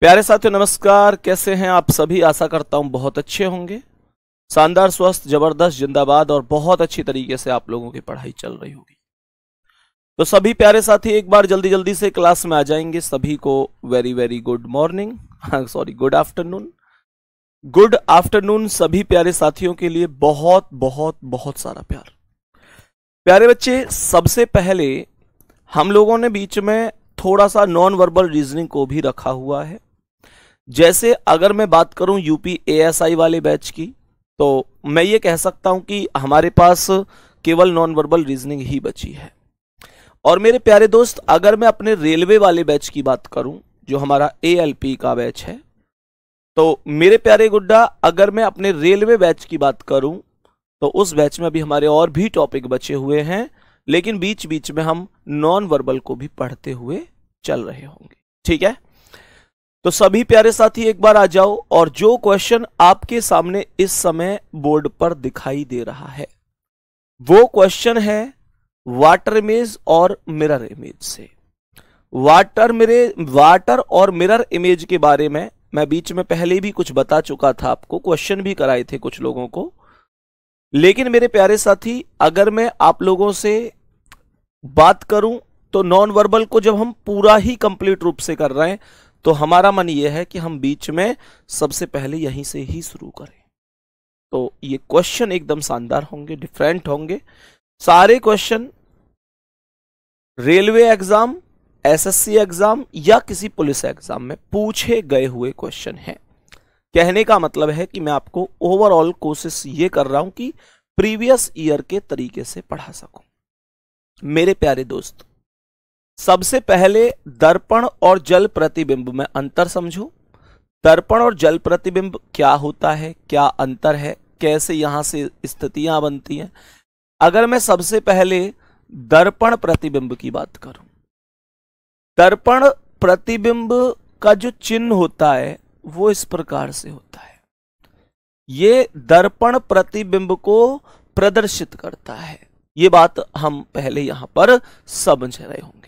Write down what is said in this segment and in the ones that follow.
प्यारे साथियों नमस्कार। कैसे हैं आप सभी? आशा करता हूं बहुत अच्छे होंगे। शानदार, स्वस्थ, जबरदस्त, जिंदाबाद और बहुत अच्छी तरीके से आप लोगों की पढ़ाई चल रही होगी। तो सभी प्यारे साथी एक बार जल्दी जल्दी से क्लास में आ जाएंगे। सभी को very very good morning, sorry good afternoon. Good afternoon सभी प्यारे साथियों के लिए बहुत बहुत बहुत सारा प्यार। प्यारे बच्चे, सबसे पहले हम लोगों ने बीच में थोड़ा सा नॉन वर्बल रीजनिंग को भी रखा हुआ है। जैसे अगर मैं बात करूं यूपी एएसआई वाले बैच की, तो मैं ये कह सकता हूं कि हमारे पास केवल नॉन वर्बल रीजनिंग ही बची है। और मेरे प्यारे दोस्त, अगर मैं अपने रेलवे वाले बैच की बात करूं, जो हमारा एएलपी का बैच है, तो मेरे प्यारे गुड्डा, अगर मैं अपने रेलवे बैच की बात करूं तो उस बैच में अभी हमारे और भी टॉपिक बचे हुए हैं, लेकिन बीच बीच में हम नॉन वर्बल को भी पढ़ते हुए चल रहे होंगे। ठीक है, तो सभी प्यारे साथी एक बार आ जाओ। और जो क्वेश्चन आपके सामने इस समय बोर्ड पर दिखाई दे रहा है वो क्वेश्चन है वाटर इमेज और मिरर इमेज से। वाटर और मिरर इमेज के बारे में मैं बीच में पहले भी कुछ बता चुका था आपको, क्वेश्चन भी कराए थे कुछ लोगों को। लेकिन मेरे प्यारे साथी, अगर मैं आप लोगों से बात करूं तो नॉन वर्बल को जब हम पूरा ही कंप्लीट रूप से कर रहे हैं तो हमारा मन यह है कि हम बीच में सबसे पहले यहीं से ही शुरू करें। तो ये क्वेश्चन एकदम शानदार होंगे, डिफरेंट होंगे। सारे question railway exam, SSC exam या किसी पुलिस एग्जाम में पूछे गए हुए क्वेश्चन हैं। कहने का मतलब है कि मैं आपको ओवरऑल कोशिश ये कर रहा हूं कि प्रीवियस ईयर के तरीके से पढ़ा सकूं। मेरे प्यारे दोस्त, सबसे पहले दर्पण और जल प्रतिबिंब में अंतर समझो। दर्पण और जल प्रतिबिंब क्या होता है, क्या अंतर है, कैसे यहां से स्थितियां बनती हैं। अगर मैं सबसे पहले दर्पण प्रतिबिंब की बात करूं, दर्पण प्रतिबिंब का जो चिन्ह होता है वो इस प्रकार से होता है। ये दर्पण प्रतिबिंब को प्रदर्शित करता है। ये बात हम पहले यहां पर समझ रहे होंगे।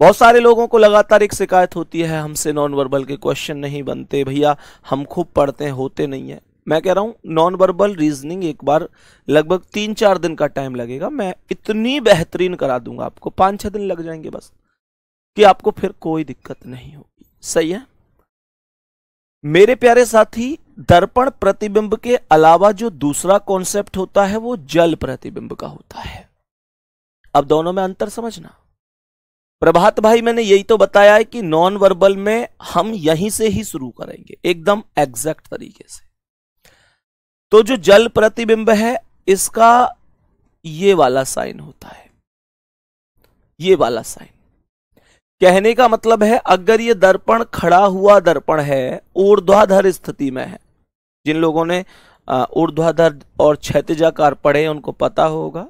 बहुत सारे लोगों को लगातार एक शिकायत होती है, हमसे नॉन वर्बल के क्वेश्चन नहीं बनते भैया, हम खूब पढ़ते हैं, होते नहीं है। मैं कह रहा हूं नॉन वर्बल रीजनिंग एक बार लगभग 3-4 दिन का टाइम लगेगा। मैं इतनी बेहतरीन करा दूंगा आपको, 5-6 दिन लग जाएंगे बस, कि आपको फिर कोई दिक्कत नहीं होगी। सही है मेरे प्यारे साथी। दर्पण प्रतिबिंब के अलावा जो दूसरा कॉन्सेप्ट होता है वो जल प्रतिबिंब का होता है। अब दोनों में अंतर समझना। प्रभात भाई, मैंने यही तो बताया है कि नॉन वर्बल में हम यहीं से ही शुरू करेंगे, एकदम एग्जैक्ट तरीके से। तो जो जल प्रतिबिंब है इसका ये वाला साइन होता है, ये वाला साइन। कहने का मतलब है अगर ये दर्पण खड़ा हुआ दर्पण है, ऊर्ध्वाधर स्थिति में है, जिन लोगों ने ऊर्ध्वाधर और क्षैतिजाकार पढ़े उनको पता होगा।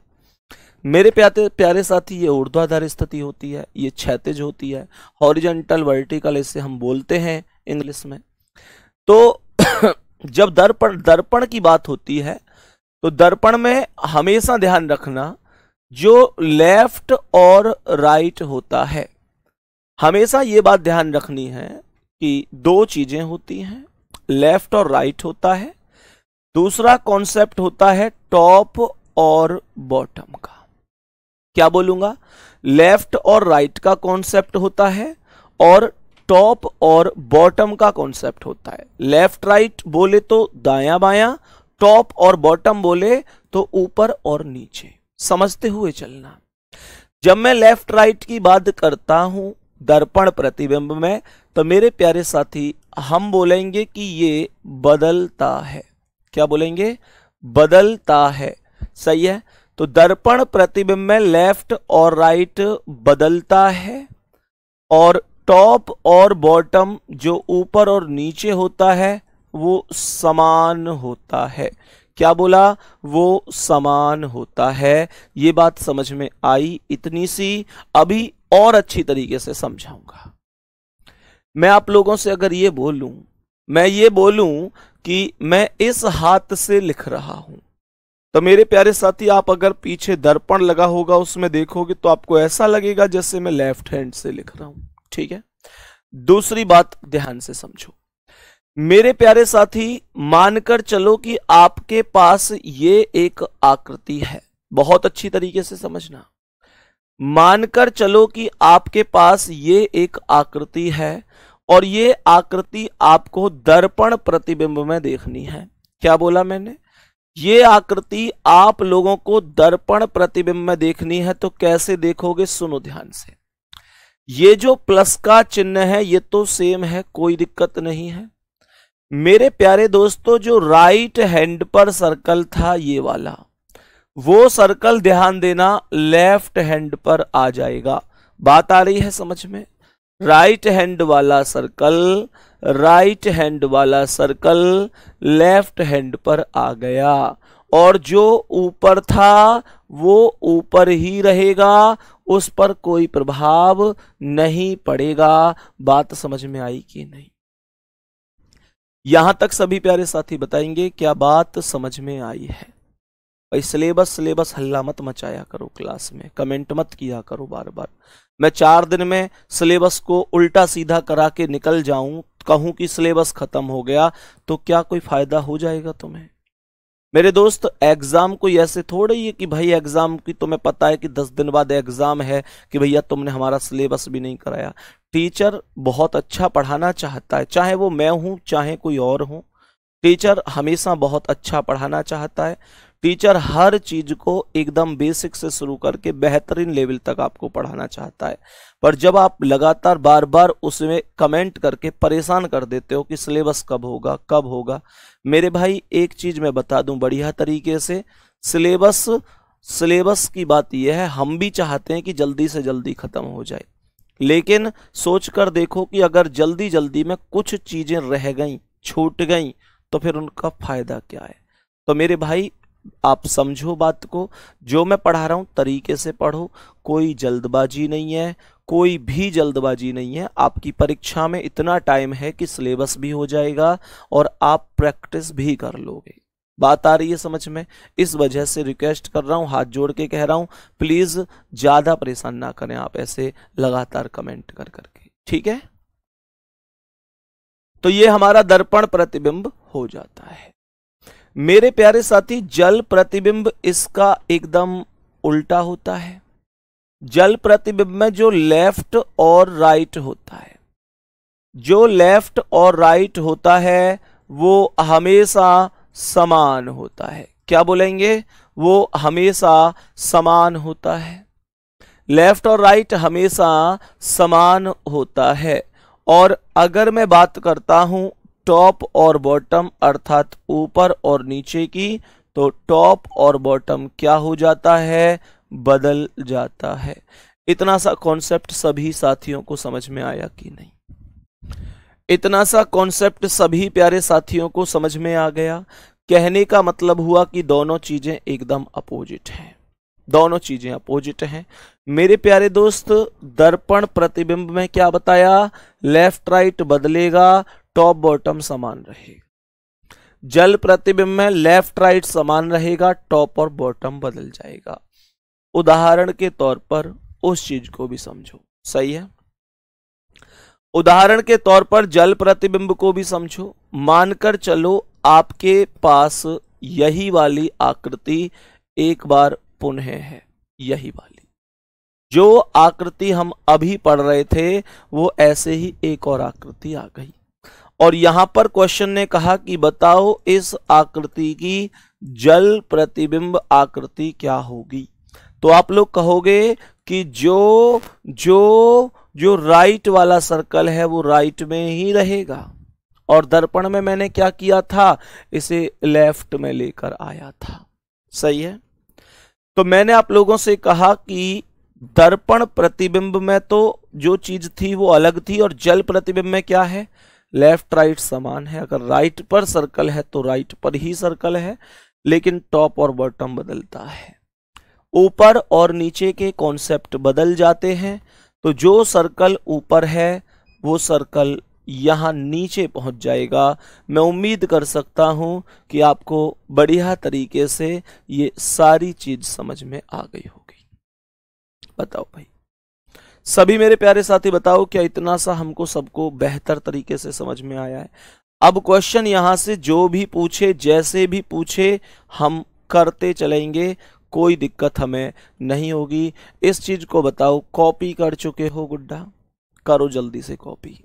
मेरे प्यारे साथी, ये ऊर्ध्वाधर स्थिति होती है, ये क्षैतिज होती है, हॉरिजॉन्टल वर्टिकल इसे हम बोलते हैं इंग्लिश में। तो जब दर्पण की बात होती है तो दर्पण में हमेशा ध्यान रखना जो लेफ्ट और राइट होता है, हमेशा ये बात ध्यान रखनी है कि दो चीजें होती हैं, लेफ्ट और राइट होता है। दूसरा कॉन्सेप्ट होता है टॉप और बॉटम का। क्या बोलूंगा? लेफ्ट और राइट का कॉन्सेप्ट होता है और टॉप और बॉटम का कॉन्सेप्ट होता है। लेफ्ट राइट बोले तो दायां बायां, टॉप और बॉटम बोले तो ऊपर और नीचे। समझते हुए चलना। जब मैं लेफ्ट राइट की बात करता हूं दर्पण प्रतिबिंब में, तो मेरे प्यारे साथी हम बोलेंगे कि ये बदलता है। क्या बोलेंगे? बदलता है। सही है। तो दर्पण प्रतिबिंब में लेफ्ट और राइट बदलता है और टॉप और बॉटम जो ऊपर और नीचे होता है वो समान होता है। क्या बोला? वो समान होता है। ये बात समझ में आई इतनी सी, अभी और अच्छी तरीके से समझाऊंगा। मैं आप लोगों से अगर ये बोलूं, मैं ये बोलूं कि मैं इस हाथ से लिख रहा हूं, तो मेरे प्यारे साथी आप अगर पीछे दर्पण लगा होगा उसमें देखोगे तो आपको ऐसा लगेगा जैसे मैं लेफ्ट हैंड से लिख रहा हूं। ठीक है। दूसरी बात ध्यान से समझो मेरे प्यारे साथी, मानकर चलो कि आपके पास ये एक आकृति है, बहुत अच्छी तरीके से समझना। मानकर चलो कि आपके पास ये एक आकृति है और ये आकृति आपको दर्पण प्रतिबिंब में देखनी है। क्या बोला मैंने? ये आकृति आप लोगों को दर्पण प्रतिबिंब में देखनी है। तो कैसे देखोगे? सुनो ध्यान से। ये जो प्लस का चिन्ह है ये तो सेम है, कोई दिक्कत नहीं है। मेरे प्यारे दोस्तों, जो राइट हैंड पर सर्कल था ये वाला, वो सर्कल ध्यान देना लेफ्ट हैंड पर आ जाएगा। बात आ रही है समझ में? राइट हैंड वाला सर्कल, राइट हैंड वाला सर्कल लेफ्ट हैंड पर आ गया और जो ऊपर था वो ऊपर ही रहेगा, उस पर कोई प्रभाव नहीं पड़ेगा। बात समझ में आई कि नहीं? यहां तक सभी प्यारे साथी बताएंगे क्या बात समझ में आई है? भाई सिलेबस हल्ला मत मचाया करो क्लास में, कमेंट मत किया करो बार बार। मैं 4 दिन में सिलेबस को उल्टा सीधा करा के निकल जाऊं, कहूं कि सिलेबस खत्म हो गया, तो क्या कोई फायदा हो जाएगा तुम्हें? मेरे दोस्त, एग्जाम कोई ऐसे थोड़े ही है कि भाई एग्जाम की तुम्हें पता है कि 10 दिन बाद एग्जाम है कि भैया तुमने हमारा सिलेबस भी नहीं कराया। टीचर बहुत अच्छा पढ़ाना चाहता है, चाहे वो मैं हूं चाहे कोई और हो। टीचर हमेशा बहुत अच्छा पढ़ाना चाहता है। टीचर हर चीज को एकदम बेसिक से शुरू करके बेहतरीन लेवल तक आपको पढ़ाना चाहता है। पर जब आप लगातार बार बार उसमें कमेंट करके परेशान कर देते हो कि सिलेबस कब होगा कब होगा, मेरे भाई एक चीज मैं बता दूं बढ़िया तरीके से, सिलेबस की बात यह है, हम भी चाहते हैं कि जल्दी से जल्दी खत्म हो जाए, लेकिन सोच कर देखो कि अगर जल्दी जल्दी में कुछ चीजें रह गई, छूट गई, तो फिर उनका फायदा क्या है? तो मेरे भाई आप समझो बात को, जो मैं पढ़ा रहा हूं तरीके से पढ़ो, कोई जल्दबाजी नहीं है, कोई भी जल्दबाजी नहीं है। आपकी परीक्षा में इतना टाइम है कि सिलेबस भी हो जाएगा और आप प्रैक्टिस भी कर लोगे। बात आ रही है समझ में? इस वजह से रिक्वेस्ट कर रहा हूं, हाथ जोड़ के कह रहा हूं, प्लीज ज्यादा परेशान ना करें आप ऐसे लगातार कमेंट कर करके, ठीक है? तो ये हमारा दर्पण प्रतिबिंब हो जाता है। मेरे प्यारे साथी, जल प्रतिबिंब इसका एकदम उल्टा होता है। जल प्रतिबिंब में जो लेफ्ट और राइट होता है, जो लेफ्ट और राइट होता है वो हमेशा समान होता है। क्या बोलेंगे? वो हमेशा समान होता है। लेफ्ट और राइट हमेशा समान होता है। और अगर मैं बात करता हूं टॉप और बॉटम अर्थात ऊपर और नीचे की, तो टॉप और बॉटम क्या हो जाता है? बदल जाता है। इतना सा कॉन्सेप्ट सभी साथियों को समझ में आया कि नहीं? इतना सा कॉन्सेप्ट सभी प्यारे साथियों को समझ में आ गया? कहने का मतलब हुआ कि दोनों चीजें एकदम अपोजिट हैं, दोनों चीजें अपोजिट हैं। मेरे प्यारे दोस्त, दर्पण प्रतिबिंब में क्या बताया? लेफ्ट राइट बदलेगा, टॉप बॉटम समान रहेगा। जल प्रतिबिंब में लेफ्ट राइट समान रहेगा, टॉप और बॉटम बदल जाएगा। उदाहरण के तौर पर उस चीज को भी समझो, सही है? उदाहरण के तौर पर जल प्रतिबिंब को भी समझो। मानकर चलो आपके पास यही वाली आकृति एक बार पुनः है, यही वाली जो आकृति हम अभी पढ़ रहे थे, वो ऐसे ही एक और आकृति आ गई और यहां पर क्वेश्चन ने कहा कि बताओ इस आकृति की जल प्रतिबिंब आकृति क्या होगी। तो आप लोग कहोगे कि जो जो जो राइट वाला सर्कल है वो राइट में ही रहेगा, और दर्पण में मैंने क्या किया था? इसे लेफ्ट में लेकर आया था, सही है? तो मैंने आप लोगों से कहा कि दर्पण प्रतिबिंब में तो जो चीज थी वो अलग थी, और जल प्रतिबिंब में क्या है? लेफ्ट राइट समान है। अगर राइट पर सर्कल है तो राइट पर ही सर्कल है, लेकिन टॉप और बॉटम बदलता है, ऊपर और नीचे के कॉन्सेप्ट बदल जाते हैं। तो जो सर्कल ऊपर है वो सर्कल यहां नीचे पहुंच जाएगा। मैं उम्मीद कर सकता हूं कि आपको बढ़िया तरीके से ये सारी चीज समझ में आ गई होगी। बताओ भाई, सभी मेरे प्यारे साथी बताओ क्या इतना सा हमको सबको बेहतर तरीके से समझ में आया है? अब क्वेश्चन यहां से जो भी पूछे, जैसे भी पूछे, हम करते चलेंगे, कोई दिक्कत हमें नहीं होगी। इस चीज को बताओ, कॉपी कर चुके हो गुड्डा? करो जल्दी से कॉपी,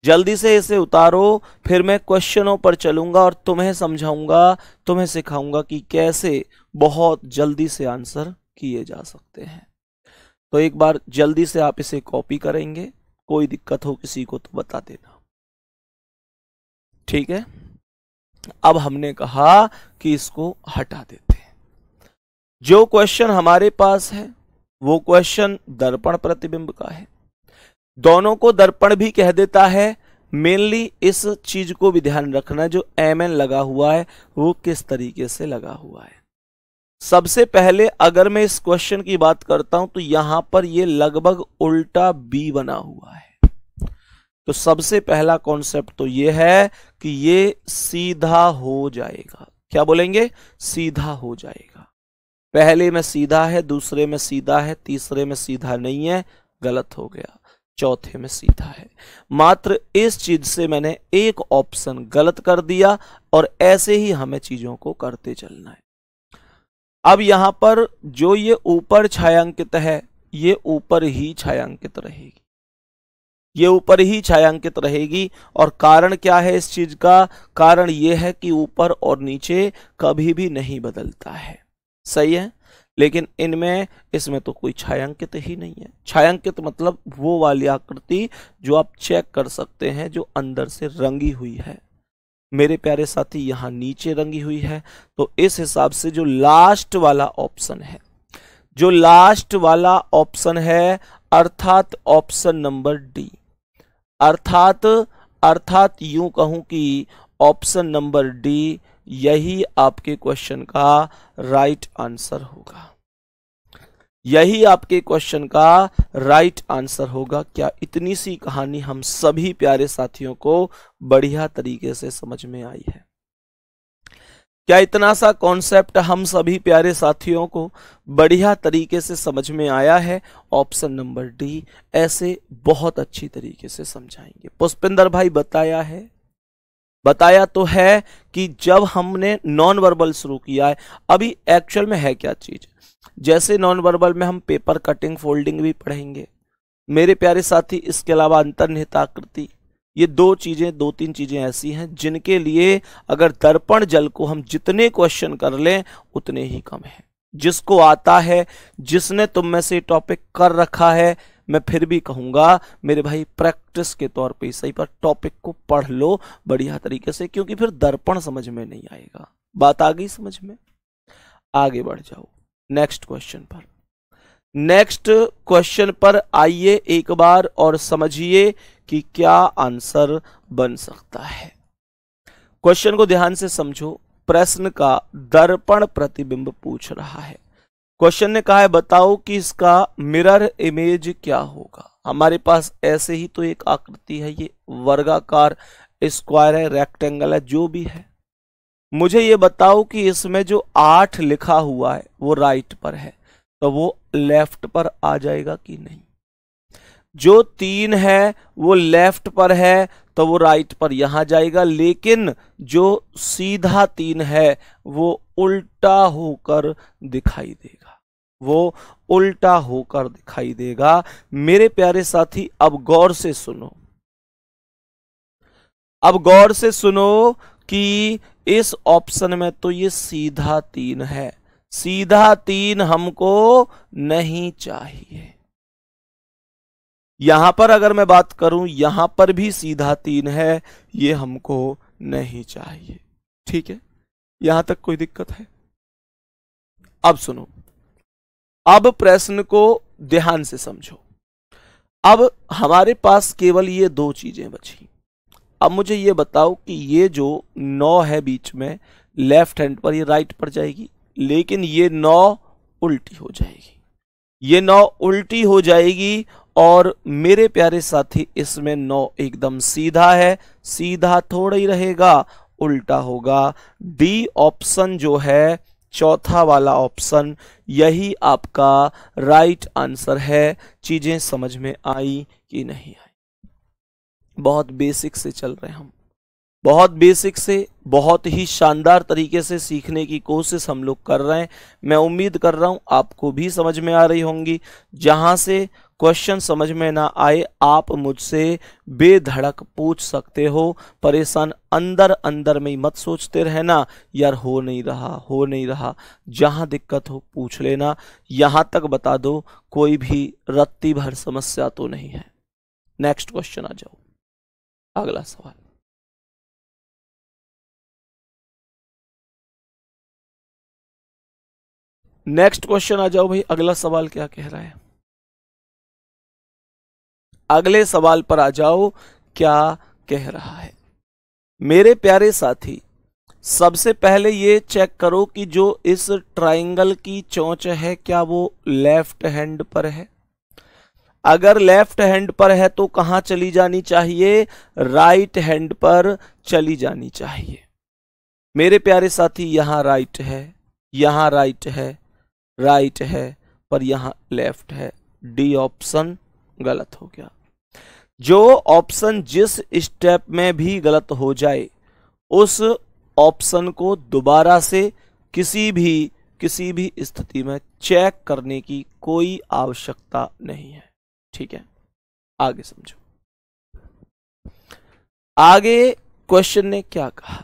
जल्दी से इसे उतारो। फिर मैं क्वेश्चनों पर चलूंगा और तुम्हें समझाऊंगा, तुम्हें सिखाऊंगा कि कैसे बहुत जल्दी से आंसर किए जा सकते हैं। तो एक बार जल्दी से आप इसे कॉपी करेंगे, कोई दिक्कत हो किसी को तो बता देना, ठीक है? अब हमने कहा कि इसको हटा देते हैं। जो क्वेश्चन हमारे पास है वो क्वेश्चन दर्पण प्रतिबिंब का है। दोनों को दर्पण भी कह देता है। मेनली इस चीज को भी ध्यान रखना, जो MN लगा हुआ है वो किस तरीके से लगा हुआ है। सबसे पहले अगर मैं इस क्वेश्चन की बात करता हूं तो यहां पर ये लगभग उल्टा B बना हुआ है। तो सबसे पहला कॉन्सेप्ट तो ये है कि ये सीधा हो जाएगा। क्या बोलेंगे? सीधा हो जाएगा। पहले में सीधा है, दूसरे में सीधा है, तीसरे में सीधा नहीं है, गलत हो गया, चौथे में सीधा है। मात्र इस चीज से मैंने एक ऑप्शन गलत कर दिया और ऐसे ही हमें चीजों को करते चलना है। अब यहां पर जो ये ऊपर छायांकित है ये ऊपर ही छायांकित रहेगी, ये ऊपर ही छायांकित रहेगी। और कारण क्या है इस चीज का? कारण ये है कि ऊपर और नीचे कभी भी नहीं बदलता है, सही है। लेकिन इनमें, इसमें तो कोई छायांकित ही नहीं है। छायांकित मतलब वो वाली आकृति जो आप चेक कर सकते हैं, जो अंदर से रंगी हुई है। मेरे प्यारे साथी यहां नीचे रंगी हुई है। तो इस हिसाब से जो लास्ट वाला ऑप्शन है, जो लास्ट वाला ऑप्शन है, अर्थात ऑप्शन नंबर डी, अर्थात यूं कहूं कि ऑप्शन नंबर डी यही आपके क्वेश्चन का राइट आंसर होगा। यही आपके क्वेश्चन का राइट आंसर होगा। क्या इतनी सी कहानी हम सभी प्यारे साथियों को बढ़िया तरीके से समझ में आई है? क्या इतना सा कॉन्सेप्ट हम सभी प्यारे साथियों को बढ़िया तरीके से समझ में आया है? ऑप्शन नंबर डी ऐसे बहुत अच्छी तरीके से समझाएंगे। पुष्पिंदर भाई बताया है, बताया तो है कि जब हमने नॉन वर्बल शुरू किया है, अभी एक्चुअल में है क्या चीज, जैसे नॉन वर्बल में हम पेपर कटिंग फोल्डिंग भी पढ़ेंगे मेरे प्यारे साथी। इसके अलावा अंतर्निहित आकृति, ये दो तीन चीजें ऐसी हैं जिनके लिए अगर दर्पण जल को हम जितने क्वेश्चन कर लें उतने ही कम है। जिसको आता है, जिसने तुम में से टॉपिक कर रखा है, मैं फिर भी कहूंगा मेरे भाई प्रैक्टिस के तौर पे सही पर टॉपिक को पढ़ लो बढ़िया तरीके से, क्योंकि फिर दर्पण समझ में नहीं आएगा। बात आ गई समझ में? आगे बढ़ जाओ नेक्स्ट क्वेश्चन पर। नेक्स्ट क्वेश्चन पर आइए एक बार और समझिए कि क्या आंसर बन सकता है। क्वेश्चन को ध्यान से समझो। प्रश्न का दर्पण प्रतिबिंब पूछ रहा है। क्वेश्चन ने कहा है बताओ कि इसका मिरर इमेज क्या होगा। हमारे पास ऐसे ही तो एक आकृति है, ये वर्गाकार स्क्वायर है, रेक्टेंगल है, जो भी है। मुझे ये बताओ कि इसमें जो 8 लिखा हुआ है वो राइट पर है तो वो लेफ्ट पर आ जाएगा कि नहीं। जो 3 है वो लेफ्ट पर है तो वो राइट पर यहां जाएगा, लेकिन जो सीधा 3 है वो उल्टा होकर दिखाई देगा, वो उल्टा होकर दिखाई देगा। मेरे प्यारे साथी अब गौर से सुनो, अब गौर से सुनो कि इस ऑप्शन में तो ये सीधा 3 है, सीधा 3 हमको नहीं चाहिए। यहां पर अगर मैं बात करूं, यहां पर भी सीधा 3 है, ये हमको नहीं चाहिए। ठीक है, यहां तक कोई दिक्कत है? अब सुनो, अब प्रश्न को ध्यान से समझो। अब हमारे पास केवल ये 2 चीजें बची। अब मुझे ये बताओ कि ये जो 9 है बीच में, लेफ्ट हैंड पर ये राइट पर जाएगी, लेकिन ये 9 उल्टी हो जाएगी, ये 9 उल्टी हो जाएगी। और मेरे प्यारे साथी इसमें 9 एकदम सीधा है, सीधा थोड़ा ही रहेगा, उल्टा होगा। डी ऑप्शन जो है चौथा वाला ऑप्शन यही आपका राइट आंसर है। चीजें समझ में आई कि नहीं आई? बहुत बेसिक से चल रहे हैं हम, बहुत बेसिक से बहुत ही शानदार तरीके से सीखने की कोशिश हम लोग कर रहे हैं। मैं उम्मीद कर रहा हूं आपको भी समझ में आ रही होंगी। जहां से क्वेश्चन समझ में ना आए आप मुझसे बेधड़क पूछ सकते हो। परेशान अंदर अंदर में ही मत सोचते रहना यार हो नहीं रहा। जहां दिक्कत हो पूछ लेना। यहां तक बता दो कोई भी रत्ती भर समस्या तो नहीं है। नेक्स्ट क्वेश्चन आ जाओ, अगला सवाल। नेक्स्ट क्वेश्चन आ जाओ भाई, अगला सवाल क्या कह रहा है? अगले सवाल पर आ जाओ, क्या कह रहा है? मेरे प्यारे साथी, सबसे पहले ये चेक करो कि जो इस ट्रायंगल की चोंच है क्या वो लेफ्ट हैंड पर है। अगर लेफ्ट हैंड पर है तो कहां चली जानी चाहिए? राइट हैंड पर चली जानी चाहिए। मेरे प्यारे साथी, यहां राइट है, यहां राइट है, पर यहां लेफ्ट है। डी ऑप्शन गलत हो गया। जो ऑप्शन जिस स्टेप में भी गलत हो जाए उस ऑप्शन को दोबारा से किसी भी स्थिति में चेक करने की कोई आवश्यकता नहीं है। ठीक है, आगे समझो। आगे क्वेश्चन ने क्या कहा?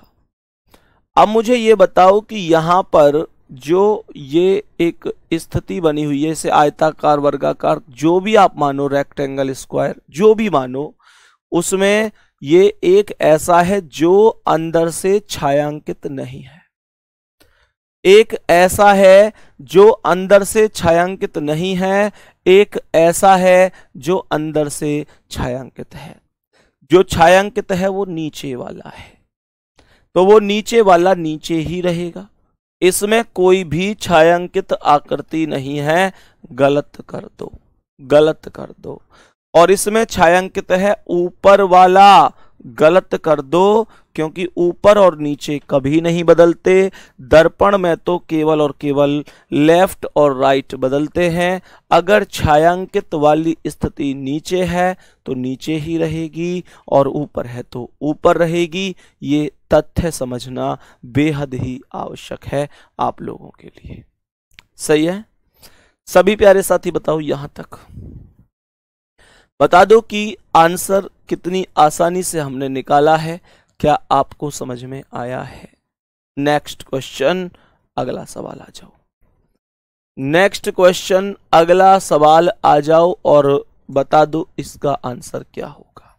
अब मुझे ये बताओ कि यहां पर जो ये एक स्थिति बनी हुई है, इसे आयताकार, वर्गाकार, जो भी आप मानो, रेक्टेंगल, स्क्वायर, जो भी मानो, उसमें ये एक ऐसा है जो अंदर से छायांकित नहीं है। एक ऐसा है जो अंदर से छायांकित नहीं है, एक ऐसा है जो अंदर से छायांकित है। जो छायांकित है वो नीचे वाला है, तो वो नीचे वाला नीचे ही रहेगा। इसमें कोई भी छायांकित आकृति नहीं है। गलत कर दो। और इसमें छायांकित है ऊपर वाला। गलत कर दो, क्योंकि ऊपर और नीचे कभी नहीं बदलते। दर्पण में तो केवल और केवल लेफ्ट और राइट बदलते हैं। अगर छायांकित वाली स्थिति नीचे है तो नीचे ही रहेगी, और ऊपर है तो ऊपर रहेगी। ये तथ्य समझना बेहद ही आवश्यक है आप लोगों के लिए। सही है? सभी प्यारे साथी बताओ, यहां तक बता दो कि आंसर कितनी आसानी से हमने निकाला है। क्या आपको समझ में आया है? नेक्स्ट क्वेश्चन, अगला सवाल आ जाओ। नेक्स्ट क्वेश्चन, अगला सवाल आ जाओ और बता दो इसका आंसर क्या होगा।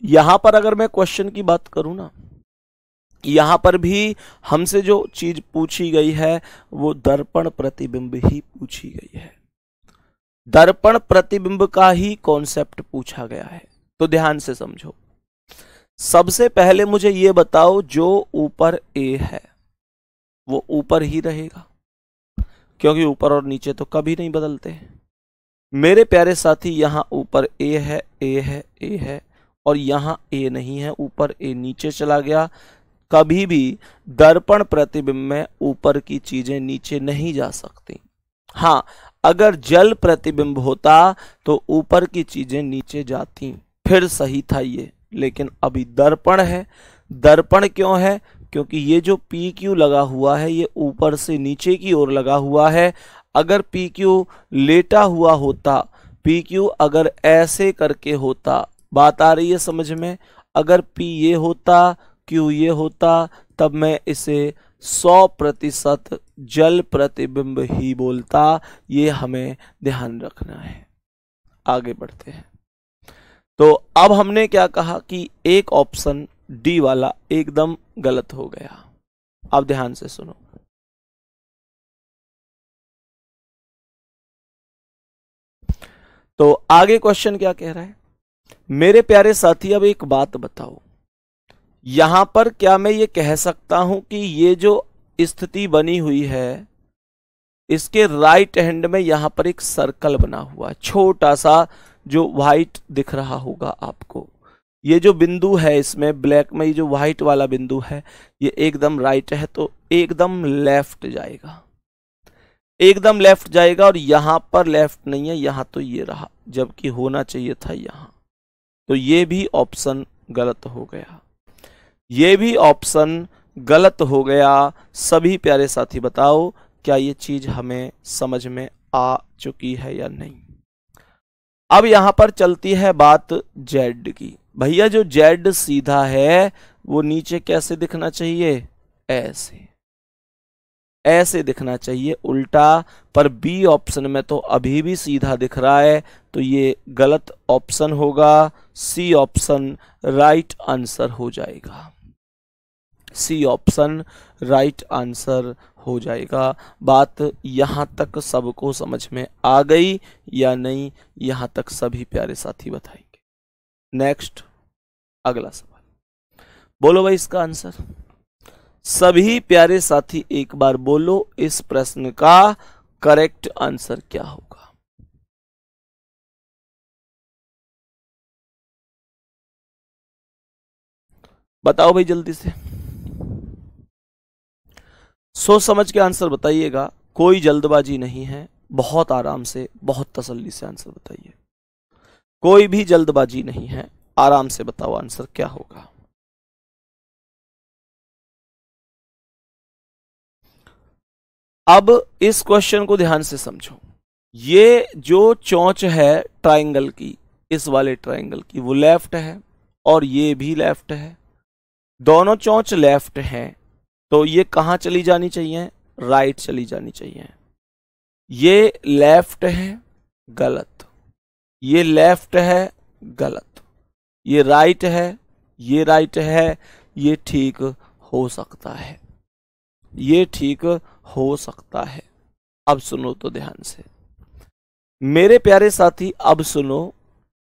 यहां पर अगर मैं क्वेश्चन की बात करूं ना, यहां पर भी हमसे जो चीज पूछी गई है वो दर्पण प्रतिबिंब ही पूछी गई है। दर्पण प्रतिबिंब का ही कॉन्सेप्ट पूछा गया है। तो ध्यान से समझो। सबसे पहले मुझे ये बताओ, जो ऊपर ए है वो ऊपर ही रहेगा, क्योंकि ऊपर और नीचे तो कभी नहीं बदलते हैं। मेरे प्यारे साथी, यहां ऊपर ए है, और यहां ए नहीं है, ऊपर ए नीचे चला गया। कभी भी दर्पण प्रतिबिंब में ऊपर की चीजें नीचे नहीं जा सकती। हाँ, अगर जल प्रतिबिंब होता तो ऊपर की चीजें नीचे जाती, फिर सही था ये। लेकिन अभी दर्पण है। दर्पण क्यों है? क्योंकि ये जो पी क्यू लगा हुआ है ये ऊपर से नीचे की ओर लगा हुआ है। अगर पी क्यू लेटा हुआ होता, पी क्यू अगर ऐसे करके होता, बात आ रही है समझ में? अगर पी ये होता, क्यू ये होता, तब मैं इसे 100% जल प्रतिबिंब ही बोलता। ये हमें ध्यान रखना है। आगे बढ़ते हैं। तो अब हमने क्या कहा कि एक ऑप्शन डी वाला एकदम गलत हो गया। अब ध्यान से सुनो। तो आगे क्वेश्चन क्या कह रहा है? मेरे प्यारे साथी, अब एक बात बताओ, यहां पर क्या मैं ये कह सकता हूं कि ये जो स्थिति बनी हुई है, इसके राइट हैंड में यहां पर एक सर्कल बना हुआ है, छोटा सा, जो व्हाइट दिख रहा होगा आपको। ये जो बिंदु है इसमें ब्लैक में, ये जो व्हाइट वाला बिंदु है ये एकदम राइट है, तो एकदम लेफ्ट जाएगा, एकदम लेफ्ट जाएगा। और यहां पर लेफ्ट नहीं है, यहां तो ये रहा, जबकि होना चाहिए था यहां। तो ये भी ऑप्शन गलत हो गया, ये भी ऑप्शन गलत हो गया। सभी प्यारे साथी बताओ क्या ये चीज हमें समझ में आ चुकी है या नहीं। अब यहां पर चलती है बात जेड की। भैया जो जेड सीधा है वो नीचे कैसे दिखना चाहिए, ऐसे, ऐसे दिखना चाहिए उल्टा। पर बी ऑप्शन में तो अभी भी सीधा दिख रहा है, तो ये गलत ऑप्शन होगा। सी ऑप्शन राइट आंसर हो जाएगा, सी ऑप्शन राइट आंसर हो जाएगा। बात यहां तक सबको समझ में आ गई या नहीं, यहां तक सभी प्यारे साथी बताएंगे। नेक्स्ट अगला सवाल, बोलो भाई इसका आंसर। सभी प्यारे साथी एक बार बोलो इस प्रश्न का करेक्ट आंसर क्या होगा। बताओ भाई जल्दी से, सोच समझ के आंसर बताइएगा, कोई जल्दबाजी नहीं है, बहुत आराम से बहुत तसल्ली से आंसर बताइए, कोई भी जल्दबाजी नहीं है, आराम से बताओ आंसर क्या होगा। अब इस क्वेश्चन को ध्यान से समझो। ये जो चोंच है ट्रायंगल की, इस वाले ट्रायंगल की, वो लेफ्ट है और ये भी लेफ्ट है, दोनों चोंच लेफ्ट हैं, तो ये कहां चली जानी चाहिए, राइट चली जानी चाहिए। ये लेफ्ट है गलत, ये लेफ्ट है गलत, ये राइट है, ये राइट है, ये ठीक हो सकता है, ये ठीक हो सकता है। अब सुनो तो ध्यान से मेरे प्यारे साथी, अब सुनो।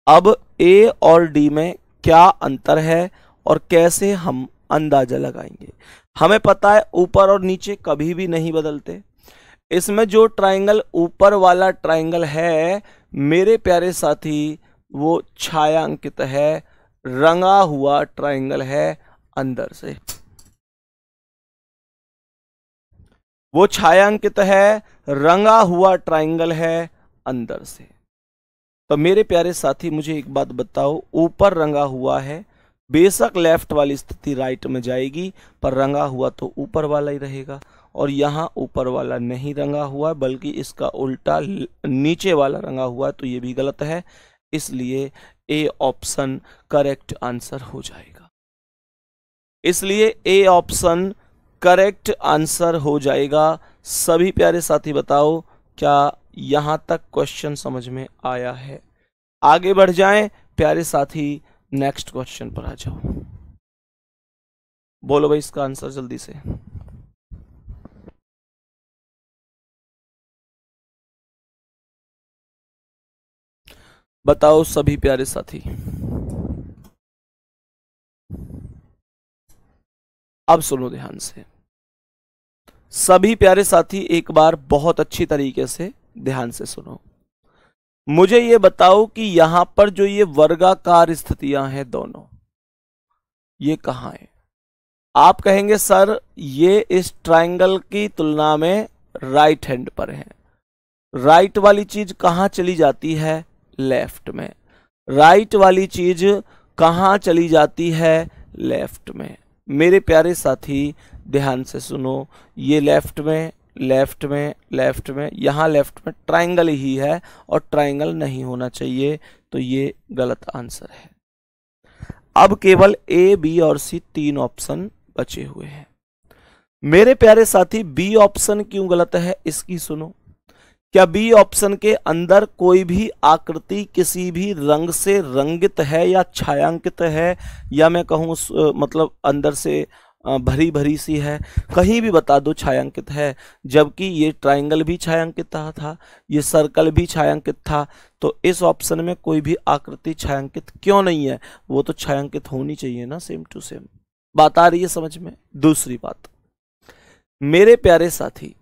अब ए और डी में क्या अंतर है और कैसे हम अंदाजा लगाएंगे। हमें पता है ऊपर और नीचे कभी भी नहीं बदलते। इसमें जो ट्रायंगल ऊपर वाला ट्रायंगल है मेरे प्यारे साथी, वो छायांकित है, रंगा हुआ ट्रायंगल है अंदर से, वो छायांकित है, रंगा हुआ ट्रायंगल है अंदर से। तो मेरे प्यारे साथी मुझे एक बात बताओ, ऊपर रंगा हुआ है, बेशक लेफ्ट वाली स्थिति राइट में जाएगी, पर रंगा हुआ तो ऊपर वाला ही रहेगा। और यहाँ ऊपर वाला नहीं रंगा हुआ है, बल्कि इसका उल्टा नीचे वाला रंगा हुआ है, तो ये भी गलत है। इसलिए ए ऑप्शन करेक्ट आंसर हो जाएगा, इसलिए ए ऑप्शन करेक्ट आंसर हो जाएगा। सभी प्यारे साथी बताओ क्या यहां तक क्वेश्चन समझ में आया है। आगे बढ़ जाएं प्यारे साथी, नेक्स्ट क्वेश्चन पर आ जाओ। बोलो भाई इसका आंसर जल्दी से। बताओ सभी प्यारे साथी। अब सुनो ध्यान से, सभी प्यारे साथी एक बार बहुत अच्छी तरीके से ध्यान से सुनो। मुझे ये बताओ कि यहां पर जो ये वर्गाकार स्थितियां हैं दोनों, ये कहां है। आप कहेंगे सर ये इस ट्रायंगल की तुलना में राइट हैंड पर है। राइट वाली चीज कहां चली जाती है, लेफ्ट में। राइट वाली चीज कहां चली जाती है, लेफ्ट में। मेरे प्यारे साथी ध्यान से सुनो, ये लेफ्ट में, लेफ्ट में, लेफ्ट में, यहाँ लेफ्ट में ट्रायंगल ही है और ट्रायंगल नहीं होना चाहिए, तो ये गलत आंसर है। अब केवल ए, बी और सी तीन ऑप्शन बचे हुए हैं। मेरे प्यारे साथी बी ऑप्शन क्यों गलत है इसकी सुनो। क्या बी ऑप्शन के अंदर कोई भी आकृति किसी भी रंग से रंगित है या छायांकित है, या मैं कहूँ मतलब अंदर से भरी भरी सी है, कहीं भी बता दो छायांकित है। जबकि ये ट्रायंगल भी छायांकित था, ये सर्कल भी छायांकित था, तो इस ऑप्शन में कोई भी आकृति छायांकित क्यों नहीं है। वो तो छायांकित होनी चाहिए ना, सेम टू सेम। बात आ रही है समझ में। दूसरी बात मेरे प्यारे साथी,